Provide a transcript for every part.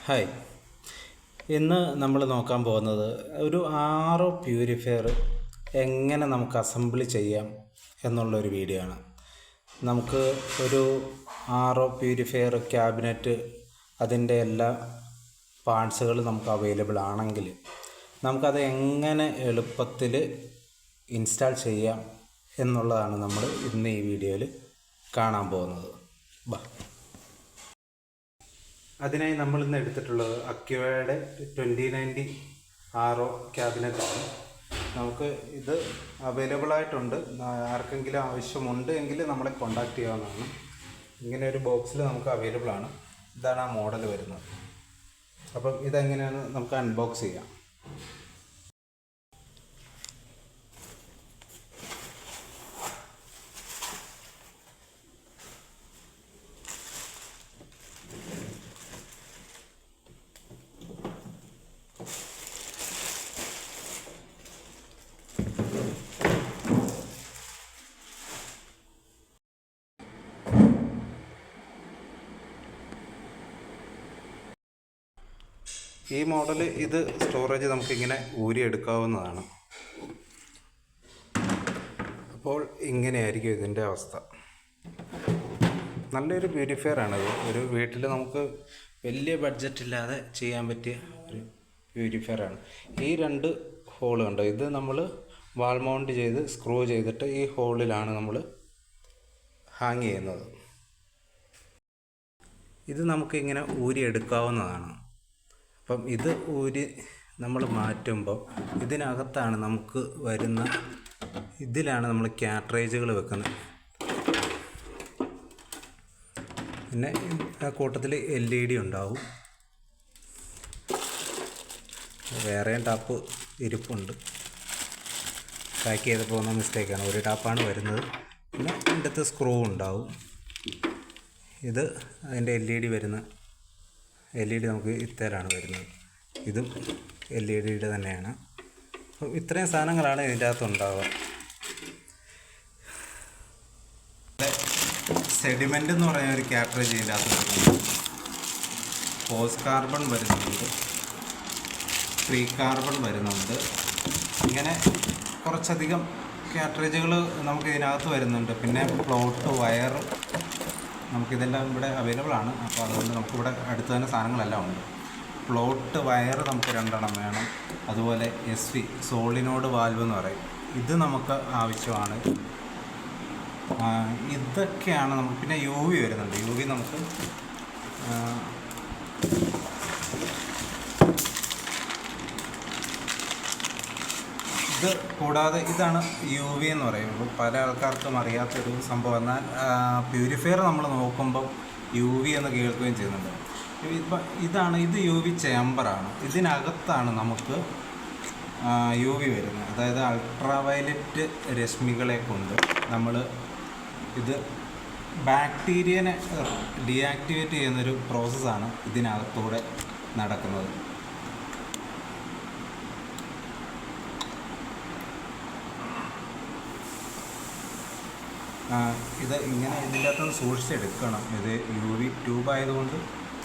Hi, ഇന്ന് നമ്മൾ നോക്കാൻ പോകുന്നത് ഒരു RO പ്യൂരിഫയർ എങ്ങനെ നമുക്ക് അസംബിളി ചെയ്യാം എന്നുള്ളൊരു വീഡിയോ ആണ്. നമുക്ക് ഒരു RO പ്യൂരിഫയർ ക്യാബിനറ്റ് അതിൻ്റെ എല്ലാ പാർട്സുകളും നമുക്ക് അവൈലബിൾ ആണെങ്കിൽ നമുക്കത് എങ്ങനെ എളുപ്പത്തിൽ ഇൻസ്റ്റാൾ ചെയ്യാം എന്നുള്ളതാണ് നമ്മൾ ഇന്ന് ഈ വീഡിയോയിൽ കാണാൻ പോകുന്നത്. അതിനായി നമ്മൾ ഇന്ന് എടുത്തിട്ടുള്ളത് അക്യുവയുടെ 2090 RO ക്യാബിനറ്റാണ്. നമുക്ക് ഇത് അവൈലബിൾ ആയിട്ടുണ്ട്. ആർക്കെങ്കിലും ആവശ്യമുണ്ട് എങ്കിൽ നമ്മളെ കോൺടാക്റ്റ് ചെയ്യാവുന്നതാണ്. ഇങ്ങനെ ഒരു ബോക്സിൽ നമുക്ക് അവൈലബിൾ ആണ്. ഇതാണ് ആ മോഡൽ വരുന്നത്. അപ്പം ഇതെങ്ങനെയാണ് നമുക്ക് അൺബോക്സ് ചെയ്യാം. ഈ മോഡൽ ഇത് സ്റ്റോറേജ് നമുക്കിങ്ങനെ ഊരിയെടുക്കാവുന്നതാണ്. അപ്പോൾ ഇങ്ങനെയായിരിക്കും ഇതിൻ്റെ അവസ്ഥ. നല്ലൊരു പ്യൂരിഫയർ ആണിത്. ഒരു വീട്ടിൽ നമുക്ക് വലിയ ബഡ്ജറ്റ് ഇല്ലാതെ ചെയ്യാൻ പറ്റിയ ഒരു പ്യൂരിഫയറാണ്. ഈ 2 ഹോൾ കണ്ടോ, ഇത് നമ്മൾ വാൾ മൗണ്ട് ചെയ്ത് സ്ക്രൂ ചെയ്തിട്ട് ഈ ഹോളിലാണ് നമ്മൾ ഹാങ് ചെയ്യുന്നത്. ഇത് നമുക്കിങ്ങനെ ഊരിയെടുക്കാവുന്നതാണ്. അപ്പം ഇത് ഊരി നമ്മൾ മാറ്റുമ്പോൾ ഇതിനകത്താണ് നമുക്ക് വരുന്ന, ഇതിലാണ് നമ്മൾ കാർട്രേജുകൾ വെക്കുന്നത്. പിന്നെ ആ കൂട്ടത്തിൽ LED ഉണ്ടാവും. വേറെയും ടാപ്പ് ഇരിപ്പുണ്ട്. പാക്ക് ചെയ്ത് പോകുന്ന മിസ്റ്റേക്കാണ്. ഒരു ടാപ്പാണ് വരുന്നത്. പിന്നെ ഇതിൻ്റെ അകത്ത് സ്ക്രൂ ഉണ്ടാവും. ഇത് അതിൻ്റെ LED വരുന്ന LED നമുക്ക് ഇത്തരമാണ് വരുന്നത്. ഇതും LEDയുടെ തന്നെയാണ്. അപ്പം ഇത്രയും സാധനങ്ങളാണ് ഇതിൻ്റെ അകത്ത് ഉണ്ടാവുക. സെഡിമെൻ്റ് എന്ന് പറയുന്ന ഒരു കാർട്രേജ് ഇതിൻ്റെ അകത്ത് വരുന്നുണ്ട്. പോസ്റ്റ് കാർബൺ വരുന്നുണ്ട്, ഫ്രീ കാർബൺ വരുന്നുണ്ട്. ഇങ്ങനെ കുറച്ചധികം കാർട്രേജുകൾ നമുക്ക് ഇതിനകത്ത് വരുന്നുണ്ട്. പിന്നെ പ്ലോട്ട്, വയർ നമുക്കിതെല്ലാം ഇവിടെ അവൈലബിൾ ആണ്. അപ്പോൾ അതുകൊണ്ട് നമുക്കിവിടെ അടുത്ത് തന്നെ സാധനങ്ങളെല്ലാം ഉണ്ട്. പ്ലോട്ട്, വയർ നമുക്ക് 2 വേണം. അതുപോലെ SV സോളിനോഡ് വാൽവ് എന്ന് പറയും, ഇത് നമുക്ക് ആവശ്യമാണ്. ഇതൊക്കെയാണ് നമുക്ക്. പിന്നെ UV വരുന്നുണ്ട്. UV നമുക്ക് ഇത് കൂടാതെ ഇതാണ് UV എന്ന് പറയുമ്പോൾ പല ആൾക്കാർക്കും അറിയാത്തൊരു സംഭവം. എന്നാൽ പ്യൂരിഫയർ നമ്മൾ നോക്കുമ്പോൾ UV എന്ന് കേൾക്കുകയും ചെയ്യുന്നുണ്ട്. ഇതാണ്, ഇത് UV ചേമ്പറാണ്. ഇതിനകത്താണ് നമുക്ക് UV വരുന്നത്. അതായത് അൾട്രാവയലറ്റ് രശ്മികളെ കൊണ്ട് നമ്മൾ ഇത് ബാക്ടീരിയനെ ഡീആക്ടിവേറ്റ് ചെയ്യുന്നൊരു പ്രോസസ്സാണ് ഇതിനകത്തൂടെ നടക്കുന്നത്. ഇത് ഇങ്ങനെ ഇതിൻ്റെ അകത്തുനിന്ന് സൂക്ഷിച്ചെടുക്കണം. ഇത് UV ട്യൂബ് ആയതുകൊണ്ട്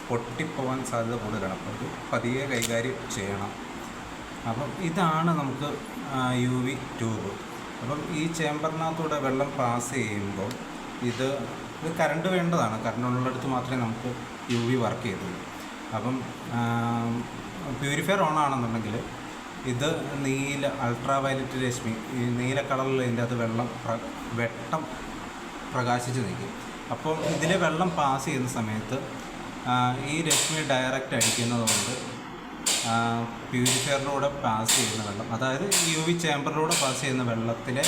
പൊട്ടിപ്പോകാൻ സാധ്യത കൂടുതലാണ്. അപ്പോൾ ഇത് പതിയെ കൈകാര്യം ചെയ്യണം. അപ്പം ഇതാണ് നമുക്ക് UV ട്യൂബ്. അപ്പം ഈ ചേമ്പറിനകത്തൂടെ വെള്ളം പാസ് ചെയ്യുമ്പോൾ ഇത് കറണ്ട് വേണ്ടതാണ്. കറണ്ട് ഉള്ളിടത്ത് മാത്രമേ നമുക്ക് UV വർക്ക് ചെയ്തുള്ളൂ. അപ്പം പ്യൂരിഫയർ ഓൺ ആണെന്നുണ്ടെങ്കിൽ ഇത് അൾട്രാവയലറ്റ് രശ്മി, ഈ നീല കളറിൽ ഇതിൻ്റെ അകത്ത് വെട്ടം പ്രകാശിച്ച് നിൽക്കും. അപ്പോൾ ഇതിലെ വെള്ളം പാസ് ചെയ്യുന്ന സമയത്ത് ഈ രശ്മി ഡയറക്റ്റ് അടിക്കുന്നതുകൊണ്ട് പ്യൂരിഫയറിലൂടെ പാസ് ചെയ്യുന്ന വെള്ളം, അതായത് UV ചേമ്പറിലൂടെ പാസ് ചെയ്യുന്ന വെള്ളത്തിലെ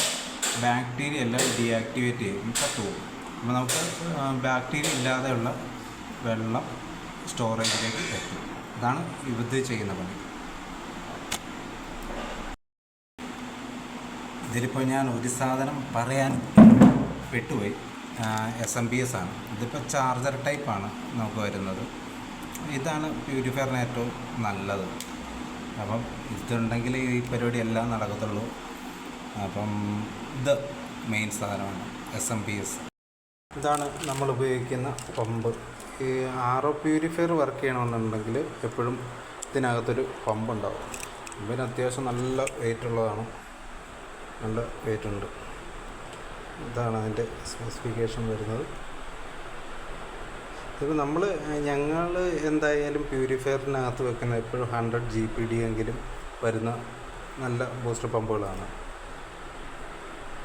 ബാക്ടീരിയ എല്ലാം ഡീആക്ടിവേറ്റ് ചെയ്യും, പോകും. അപ്പോൾ നമുക്ക് ബാക്ടീരിയ ഇല്ലാതെയുള്ള വെള്ളം സ്റ്റോറേജിലേക്ക് എത്തും. ഇതാണ് ഇത് ചെയ്യുന്ന പണി. ഇതിലിപ്പോൾ ഞാൻ ഒരു സാധനം പറയാൻ വിട്ടുപോയി. SMPS ആണ്. ഇതിപ്പോൾ ചാർജർ ടൈപ്പാണ് നമുക്ക് വരുന്നത്. ഇതാണ് പ്യൂരിഫയറിന് ഏറ്റവും നല്ലത്. അപ്പം ഇതുണ്ടെങ്കിൽ ഈ പരിപാടി എല്ലാം നടക്കത്തുള്ളൂ. അപ്പം ഇത് മെയിൻ സാധനമാണ് SMPS. ഇതാണ് നമ്മൾ ഉപയോഗിക്കുന്ന പമ്പ്. ഈ RO പ്യൂരിഫയർ വർക്ക് ചെയ്യണമെന്നുണ്ടെങ്കിൽ എപ്പോഴും ഇതിനകത്തൊരു പമ്പ് ഉണ്ടാവും. പമ്പിന് അത്യാവശ്യം നല്ല വെയിറ്റ് ഉള്ളതാണ്, നല്ല വെയിറ്റ് ഉണ്ട്. ഇതാണ് അതിൻ്റെ സ്പെസിഫിക്കേഷൻ വരുന്നത്. ഇപ്പോൾ ഞങ്ങൾ എന്തായാലും പ്യൂരിഫയറിനകത്ത് വെക്കുന്ന എപ്പോഴും 100 GPD എങ്കിലും വരുന്ന നല്ല ബൂസ്റ്റർ പമ്പുകളാണ്.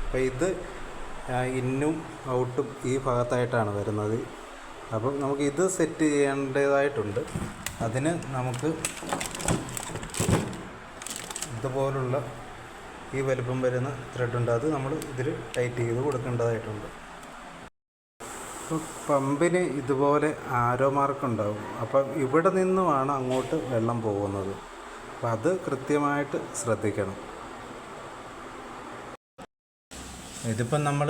അപ്പോൾ ഇത് ഇന്നും ഔട്ടും ഈ ഭാഗത്തായിട്ടാണ് വരുന്നത്. അപ്പം നമുക്ക് ഇത് സെറ്റ് ചെയ്യേണ്ടതായിട്ടുണ്ട്. അതിന് നമുക്ക് ഇതുപോലുള്ള ഈ വലുപ്പം വരുന്ന ത്രെഡുണ്ട്, അത് നമ്മൾ ഇതിൽ ടൈറ്റ് ചെയ്ത് കൊടുക്കേണ്ടതായിട്ടുണ്ട്. ഇപ്പോൾ പമ്പിന് ഇതുപോലെ ആരോ മാർക്ക് ഉണ്ടാവും. അപ്പം ഇവിടെ നിന്നുമാണ് അങ്ങോട്ട് വെള്ളം പോകുന്നത്. അപ്പം അത് കൃത്യമായിട്ട് ശ്രദ്ധിക്കണം. ഇതിപ്പം നമ്മൾ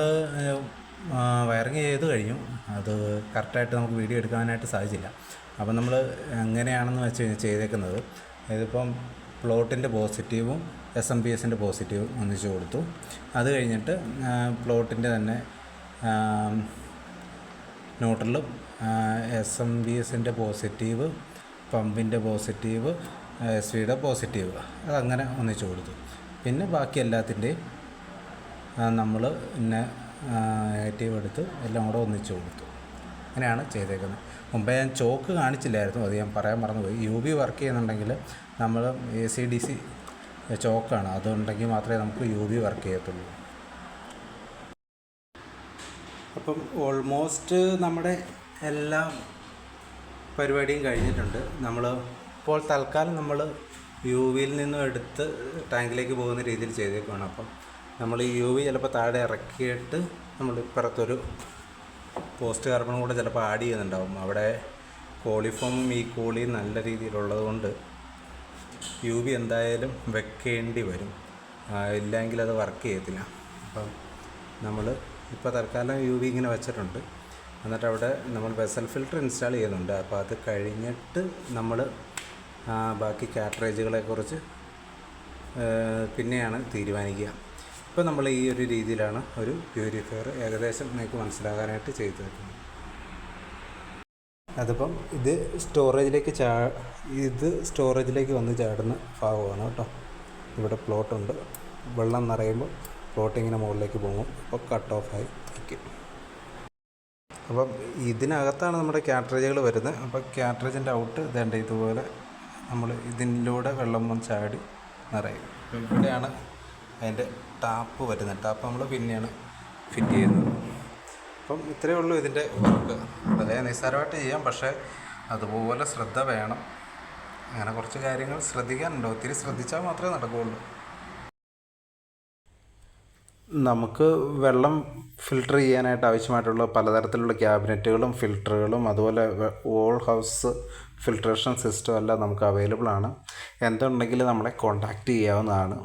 വയറിങ് ചെയ്ത് കഴിഞ്ഞു. അത് കറക്റ്റായിട്ട് നമുക്ക് വീഡിയോ എടുക്കാനായിട്ട് സാധിച്ചില്ല. അപ്പം നമ്മൾ എങ്ങനെയാണെന്ന് വെച്ച് ചെയ്തേക്കുന്നത്, ഇതിപ്പം പ്ലോട്ടിൻ്റെ പോസിറ്റീവും SMPSൻ്റെ പോസിറ്റീവും ഒന്നിച്ച് കൊടുത്തു. അത് കഴിഞ്ഞിട്ട് പ്ലോട്ടിൻ്റെ തന്നെ ന്യൂട്രലും SMPSൻ്റെ പോസിറ്റീവ്, പമ്പിൻ്റെ പോസിറ്റീവ്, SVയുടെ പോസിറ്റീവ് അതങ്ങനെ ഒന്നിച്ച് കൊടുത്തു. പിന്നെ ബാക്കി എല്ലാത്തിൻ്റെയും നമ്മൾ പിന്നെ നെഗറ്റീവ് എടുത്ത് എല്ലാം കൂടെ ഒന്നിച്ച് കൊടുത്തു. അങ്ങനെയാണ് ചെയ്തേക്കുന്നത്. മുമ്പേ ഞാൻ ചോക്ക് കാണിച്ചില്ലായിരുന്നു, അത് ഞാൻ പറയാൻ മറന്നുപോയി. UV വർക്ക് ചെയ്യുന്നുണ്ടെങ്കിൽ നമ്മൾ AC/DC ചോക്കാണ്, അതുണ്ടെങ്കിൽ മാത്രമേ നമുക്ക് UV വർക്ക് ചെയ്യത്തുള്ളൂ. അപ്പം ഓൾമോസ്റ്റ് നമ്മുടെ എല്ലാ പരിപാടിയും കഴിഞ്ഞിട്ടുണ്ട്. ഇപ്പോൾ തൽക്കാലം നമ്മൾ UVയിൽ നിന്നും എടുത്ത് ടാങ്കിലേക്ക് പോകുന്ന രീതിയിൽ ചെയ്തേക്കുവാണ്. അപ്പം നമ്മൾ UV ചിലപ്പോൾ താഴെ ഇറക്കിയിട്ട് നമ്മൾ ഇപ്പുറത്തൊരു പോസ്റ്റ് കാർബണും കൂടെ ചിലപ്പോൾ ആഡ് ചെയ്യുന്നുണ്ടാവും. അവിടെ കോളിഫോമും ഈ കൂളിയും നല്ല രീതിയിലുള്ളത് കൊണ്ട് UV എന്തായാലും വെക്കേണ്ടി വരും, ഇല്ലെങ്കിൽ അത് വർക്ക് ചെയ്യത്തില്ല. അപ്പം നമ്മൾ ഇപ്പോൾ തൽക്കാലം UV ഇങ്ങനെ വെച്ചിട്ടുണ്ട്. എന്നിട്ട് അവിടെ നമ്മൾ വെസൽ ഫിൽറ്റർ ഇൻസ്റ്റാൾ ചെയ്യുന്നുണ്ട്. അപ്പോൾ അത് കഴിഞ്ഞിട്ട് നമ്മൾ ബാക്കി കാറ്ററേജുകളെക്കുറിച്ച് പിന്നെയാണ് തീരുമാനിക്കുക. ഇപ്പോൾ നമ്മൾ ഈ ഒരു രീതിയിലാണ് ഒരു പ്യൂരിഫയർ ഏകദേശം നിങ്ങൾക്ക് മനസ്സിലാകാനായിട്ട് ചെയ്തു തരുന്നത്. അതിപ്പം ഇത് സ്റ്റോറേജിലേക്ക് വന്ന് ചാടുന്ന ഭാഗമാണ് കേട്ടോ. ഇവിടെ പ്ലോട്ടുണ്ട്. വെള്ളം നിറയുമ്പോൾ പ്ലോട്ട് ഇങ്ങനെ മുകളിലേക്ക് പോകും. അപ്പോൾ കട്ട് ഓഫായി നിൽക്കും. അപ്പം ഇതിനകത്താണ് നമ്മുടെ കാറ്ററേജുകൾ വരുന്നത്. അപ്പോൾ കാറ്ററേജിൻ്റെ ഔട്ട് ഇതേണ്ട ഇതുപോലെ നമ്മൾ ഇതിലൂടെ വെള്ളം വന്ന് ചാടി നിറയും. അപ്പോൾ ഇവിടെയാണ് അതിൻ്റെ ടാപ്പ് വരുന്നത്. ടാപ്പ് നമ്മൾ പിന്നെയാണ് ഫിറ്റ് ചെയ്യുന്നത്. അപ്പം ഇത്രയേ ഉള്ളൂ ഇതിൻ്റെ വർക്ക്. വളരെ നിസ്സാരമായിട്ട് ചെയ്യാം, പക്ഷേ അതുപോലെ ശ്രദ്ധ വേണം. അങ്ങനെ കുറച്ച് കാര്യങ്ങൾ ശ്രദ്ധിക്കാനുണ്ട്. ഒത്തിരി ശ്രദ്ധിച്ചാൽ മാത്രമേ നടക്കുകയുള്ളൂ. നമുക്ക് വെള്ളം ഫിൽട്ടർ ചെയ്യാനായിട്ട് ആവശ്യമായിട്ടുള്ള പലതരത്തിലുള്ള ക്യാബിനറ്റുകളും ഫിൽറ്ററുകളും അതുപോലെ ഓൾ ഹൗസ് ഫിൽട്രേഷൻ സിസ്റ്റം എല്ലാം നമുക്ക് അവൈലബിൾ ആണ്. എന്തുണ്ടെങ്കിലും നമ്മളെ കോൺടാക്റ്റ് ചെയ്യാവുന്നതാണ്.